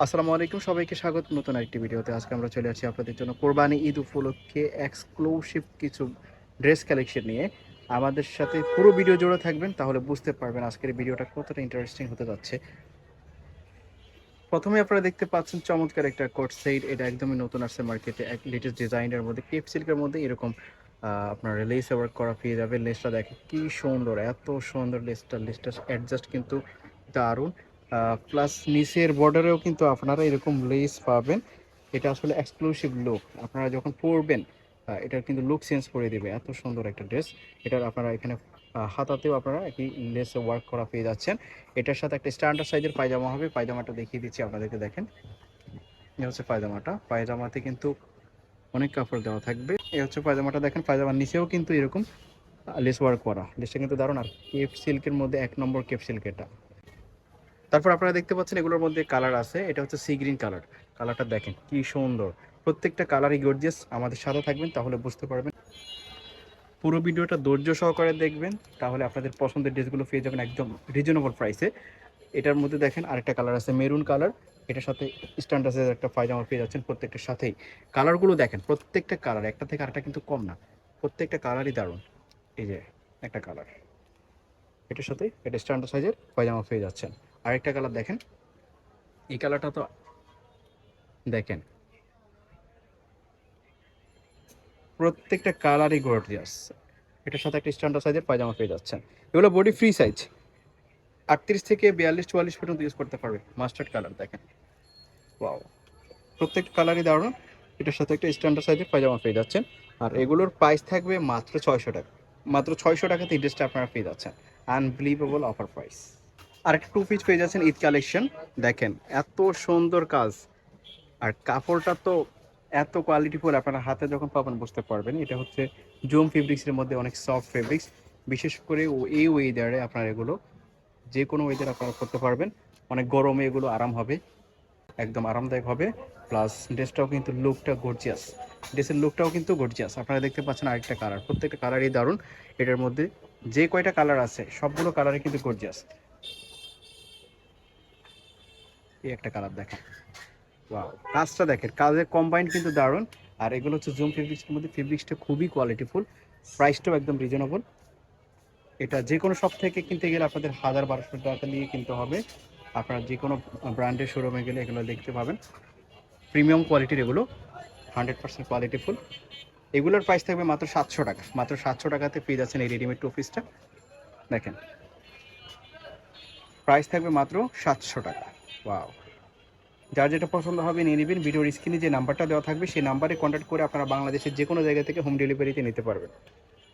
আসসালামু আলাইকুম, সবাইকে স্বাগত নতুন একটি ভিডিওতে। আজকে আমরা চলে আসছি আপনাদের জন্য কোরবানি ঈদ উপলক্ষে এক্সক্লুসিভ কিছু ড্রেস কালেকশন নিয়ে। আমাদের সাথে পুরো ভিডিও জুড়ে থাকবেন, তাহলে বুঝতে পারবেন আজকের ভিডিওটা কতটা ইন্টারেস্টিং হতে যাচ্ছে। প্রথমে আপনারা দেখতে পাচ্ছেন চমৎকার একটা কোট সেট। এটা একদমই নতুন আসছে মার্কেটে, এক লেটেস্ট ডিজাইনের মধ্যে, কেপ সিল্কের মধ্যে এরকম আপনার লেস ওয়ার্ক করা পেয়ে যাবে। লেসটা দেখেন কি সুন্দর, এত সুন্দর লেসটা অ্যাডজাস্ট কিন্তু দারুণ। প্লাস নিচের বর্ডারেও কিন্তু আপনারা এরকম লেস পাবেন। এটা আসলে এক্সক্লুসিভ লুক, আপনারা যখন পরবেন এটার কিন্তু লুক চেঞ্জ করে দেবে। এত সুন্দর একটা ড্রেস। এটার আপনারা এখানে হাতাতেও আপনারা একই লেসে ওয়ার্ক করা পেয়ে যাচ্ছেন। এটার সাথে একটা স্ট্যান্ডার্ড সাইজের পায়জামা হবে। পায়জামাটা দেখিয়ে দিচ্ছি আপনাদেরকে, দেখেন এ হচ্ছে পায়জামাটা। পায়জামাতে কিন্তু অনেক কাপড় দেওয়া থাকবে। এই হচ্ছে পায়জামাটা, দেখেন পায়জামার নিচেও কিন্তু এরকম লেস ওয়ার্ক করা। লেসটা কিন্তু দারুণ। আর কেপ সিল্কের মধ্যে এক নম্বর কেপ সিল্ক এটা। তারপর আপনারা দেখতে পাচ্ছেন এগুলোর মধ্যে কালার আছে। এটা হচ্ছে সি গ্রিন কালার। কালারটা দেখেন কি সুন্দর, প্রত্যেকটা কালারই গর্জিয়াস। আমাদের সাথে থাকবেন তাহলে বুঝতে পারবেন। পুরো ভিডিওটা ধৈর্য সহকারে দেখবেন, তাহলে আপনাদের পছন্দের ড্রেসগুলো পেয়ে যাবেন একদম রিজনেবল প্রাইসে। এটার মধ্যে দেখেন আরেকটা কালার আছে মেরুন কালার। এটার সাথে স্ট্যান্ডার্ডের একটা পায়জামা পেয়ে যাচ্ছেন প্রত্যেকটার সাথেই। কালারগুলো দেখেন, প্রত্যেকটা কালার একটা থেকে আরেকটা কিন্তু কম না, প্রত্যেকটা কালারই দারুণ। এই যে একটা কালার, এটার সাথে এটা স্ট্যান্ডার্ড সাইজের পায়জামা পেয়ে যাচ্ছেন। আরেকটা কালার দেখেন, এই কালারটা তো দেখেন, প্রত্যেকটা কালারই গর্জিয়াস। এটার সাথে একটা স্ট্যান্ডার্ড সাইজের পায়জামা পেয়ে যাচ্ছেন। এগুলো বডি ফ্রি সাইজ, 38 থেকে 42-44 পর্যন্ত ইউজ করতে পারবে। মাস্টার্ড কালার দেখেন, ওয়াও, প্রত্যেকটা কালারই দারুণ। এটার সাথে একটা স্ট্যান্ডার্ড সাইজের পায়জামা পেয়ে যাচ্ছেন। আর এগুলোর প্রাইস থাকবে মাত্র 600 টাকা। মাত্র 600 টাকাতে এই ড্রেসটা আপনারা পেয়ে যাচ্ছেন। Unbelievable offer price. আর একটা টু পিস পেয়ে যাচ্ছেন ঈদ কালেকশন। দেখেন এত সুন্দর কাজ, আর কাপড়টা তো এত কোয়ালিটিফুল, আপনারা হাতে যখন পাবেন বুঝতে পারবেন। এটা হচ্ছে জুম ফেব্রিক্সের মধ্যে অনেক সফট ফেব্রিক্স। বিশেষ করে এই ওয়েদারে আপনারা এগুলো যে কোনো ওয়েদার আপনারা করতে পারবেন। অনেক গরমে এগুলো আরাম হবে, একদম আরামদায়ক হবে। প্লাস ড্রেসটাও কিন্তু লুকটা গর্জিয়াস, ড্রেসের লুকটাও কিন্তু গর্জিয়াস। আপনারা দেখতে পাচ্ছেন আরেকটা কালার, প্রত্যেকটা কালারই দারুণ। এটার মধ্যে যে কয়টা কালার আছে সবগুলো কালারই কিন্তু গর্জিয়াস। এই একটা কালার দেখেন, ওয়াও, কাজটা দেখেন, কাজের কম্বাইন্ড কিন্তু দারুণ। আর এগুলো হচ্ছে জুম ফেব্রিক্সের মধ্যে, ফেব্রিক্সটা খুবই কোয়ালিটিফুল, প্রাইসটাও একদম রিজনেবল। এটা যে কোনো শপ থেকে কিনতে গেলে আপনাদের 1000-1200 টাকা নিয়ে কিনতে হবে। আপনারা যে কোনো ব্র্যান্ডের শোরুমে গেলে এগুলো দেখতে পাবেন। প্রিমিয়াম কোয়ালিটির এগুলো, 100% কোয়ালিটিফুল। এগুলোর প্রাইস থাকবে মাত্র 700 টাকা। মাত্র 700 টাকাতে পেয়ে যাচ্ছেন এই রেডিমেড টু পিসটা। দেখেন প্রাইস থাকবে মাত্র 700 টাকা। ওয়াও, যার যেটা পছন্দ হবে নিয়ে নেবেন। ভিডিওর স্ক্রিনে যে নাম্বারটা দেওয়া থাকবে সেই নাম্বারে কন্ট্যাক্ট করে আপনারা বাংলাদেশের যে কোনো জায়গা থেকে হোম ডেলিভারিতে নিতে পারবেন।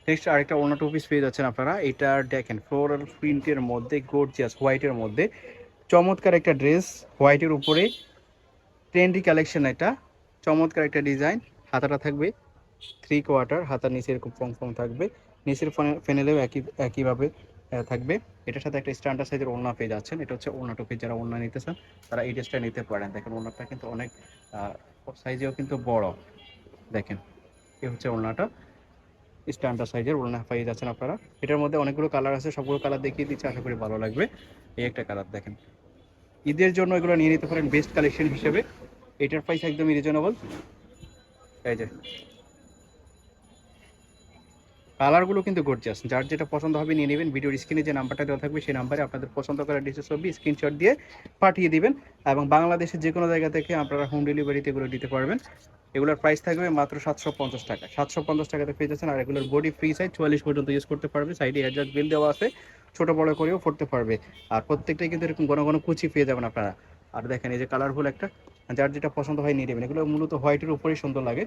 নেক্সট আরেকটা অন্য টু পিস পেয়ে যাচ্ছেন আপনারা। এটা দেখেন ফ্লোরাল প্রিন্টের মধ্যে, গর্জিয়াস হোয়াইটের মধ্যে, চমৎকার একটা ড্রেস। হোয়াইটের উপরে ট্রেন্ডি কালেকশন এটা, চমৎকার একটা ডিজাইন। হাতাটা থাকবে 3/4, হাতার নিচে এরকম ফং ফং থাকবে। নিচের ফ্যানেলেও একইভাবে থাকবে। এটার সাথে একটা স্ট্যান্ডার্ড সাইজের ওড়না পেয়ে যাচ্ছেন। এটা হচ্ছে ওড়না টু পিস, যারা ওড়না নিতে চান তারা এই ড্রেসটা নিতে পারেন। দেখেন ওড়নাটা কিন্তু অনেক সাইজেও কিন্তু বড়। দেখেন এই হচ্ছে ওড়নাটা, স্ট্যান্ডার্ড সাইজের ওড়না পেয়ে যাচ্ছেন আপনারা। এটার মধ্যে অনেকগুলো কালার আছে, সবগুলো কালার দেখিয়ে দিচ্ছি, আশা করি ভালো লাগবে। এই একটা কালার দেখেন, ঈদের জন্য এগুলো নিয়ে নিতে পারেন বেস্ট কালেকশন হিসেবে। এটার প্রাইস একদমই রিজনেবল। এই যে কালারগুলো কিন্তু গর্জিয়াস, যার যেটা পছন্দ হবে নিয়ে নেবেন। ভিডিওর স্ক্রিনে যে নাম্বারটা দেওয়া থাকবে সেই নাম্বারে আপনাদের পছন্দ করা ডিসের ছবি স্ক্রিনশট দিয়ে পাঠিয়ে দিবেন। এবং বাংলাদেশের যে কোনো জায়গা থেকে আপনারা হোম ডেলিভারিতে এগুলো দিতে পারবেন। এগুলোর প্রাইস থাকবে মাত্র 750 টাকা। 750 টাকাতে পেয়ে যাচ্ছেন। আর এগুলোর বডি ফ্রি সাইজ 44 পর্যন্ত ইউজ করতে পারবে। সাইডে অ্যাডজাস্ট বিল দেওয়া আছে, ছোট বড় করেও পড়তে পারবে। আর প্রত্যেকটাই কিন্তু এরকম ঘন ঘন কুচি পেয়ে যাবেন আপনারা। আর দেখেন এই যে কালারফুল একটা, যার যেটা পছন্দ হয় নিয়ে নেবেন। এগুলো মূলত হোয়াইটের উপরেই সুন্দর লাগে,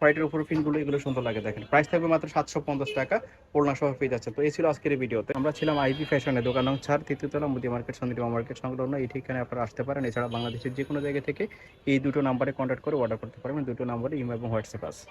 হোয়াইটের উপর পিনগুলো এগুলো সুন্দর লাগে। দেখেন প্রাইস থাকবে মাত্র 750 টাকা, ওড়না সহ পেয়ে যাচ্ছে। তো এই ছিল আজকের এই ভিডিওতে। আমরা ছিলাম আইবি ফ্যাশনের দোকান নং 4, তৃতীয়তলা, মুদি মার্কেট, সন্দিমা মার্কেট সংলগ্ন। এই ঠিকানায় আপনারা আসতে পারেন। এছাড়া বাংলাদেশের যে কোনো জায়গা থেকে এই দুটো নাম্বারে কন্ট্যাক্ট করে অর্ডার করতে পারবেন। দুটো নাম্বারে ইমো এবং হোয়াটসঅ্যাপ আছে।